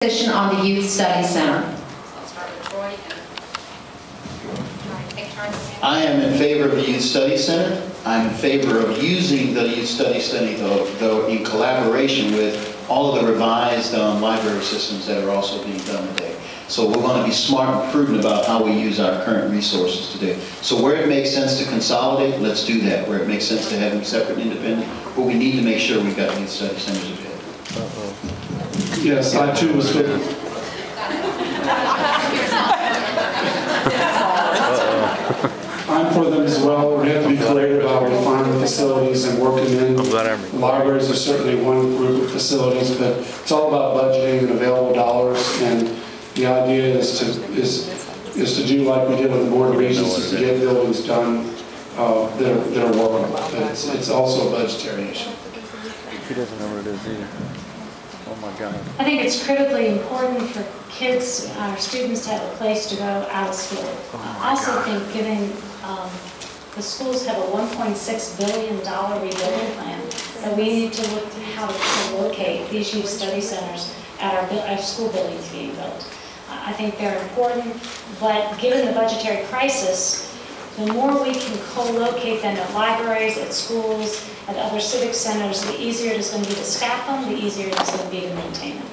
Position on the Youth Study Center. I'll start with Troy and take turns. I am in favor of the Youth Study Center. I'm in favor of using the Youth Study Center, though in collaboration with all of the revised library systems that are also being done today. So we're going to be smart and prudent about how we use our current resources today. So where it makes sense to consolidate, let's do that. Where it makes sense to have them separate and independent, but we need to make sure we've got Youth Study Centers available. Yes, I too was good. I'm for them as well. We have to be creative about refining facilities and working in. Libraries are certainly one group of facilities, but it's all about budgeting and available dollars. And the idea is to do like we did with the Board of Regents, is to get buildings done that are workable. But it's also a budgetary issue. He doesn't know what it is either. Oh my God. I think it's critically important for kids, our students, to have a place to go out of school. I also think giving the schools have a $1.6 billion rebuilding plan, that we need to look at how to locate these youth study centers at our school buildings being built. I think they're important, but given the budgetary crisis, the more we can co-locate them at libraries, at schools, at other civic centers, the easier it is going to be to staff them, the easier it is going to be to maintain them.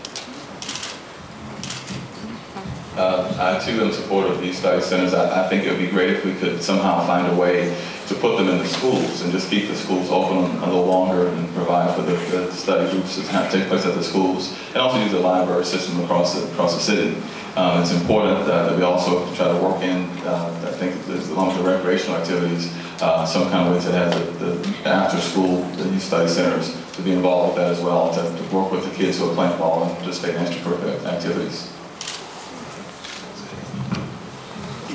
I too am supportive of these study centers. I think it would be great if we could somehow find a way to put them in the schools and just keep the schools open a little longer and provide for the study groups that take place at the schools, and also use the library system across the city. It's important that we also try to work in, I think, along with the recreational activities, some kind of way to have the after school, the youth study centers to be involved with that as well, to work with the kids who are playing ball and participate in extracurricular activities.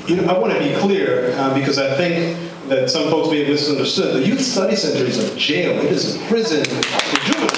You know, I want to be clear because I think that some folks may have misunderstood. The Youth Study Center is a jail. It is a prison for juveniles.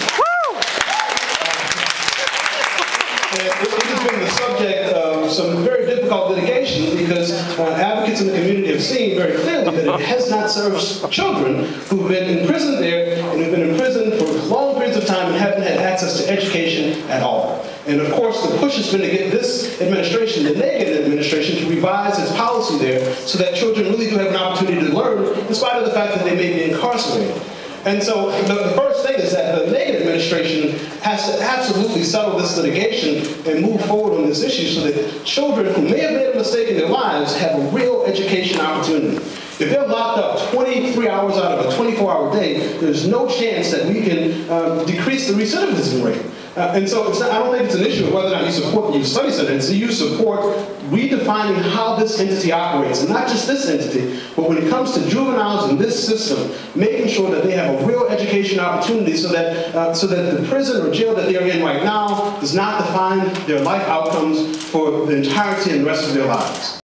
It has been the subject of some very difficult litigation because advocates in the community have seen very clearly that it has not served children who've been imprisoned there and who've been imprisoned for long periods of time and haven't had access to education at all. And of course, the push has been to get this administration, the negative administration, to revise its policy there so that children really do have an opportunity to learn in spite of the fact that they may be incarcerated. And so the first thing is that the negative administration has to absolutely settle this litigation and move forward on this issue so that children who may have made a mistake in their lives have a real education opportunity. If they're locked up 23 hours out of a 24-hour day, there's no chance that we can decrease the recidivism rate. And so I don't think it's an issue of whether or not you support the Youth Study Center. It's that you support redefining how this entity operates. And not just this entity, but when it comes to juveniles in this system, making sure that they have a real education opportunity so that the prison or jail that they're in right now does not define their life outcomes for the entirety and the rest of their lives.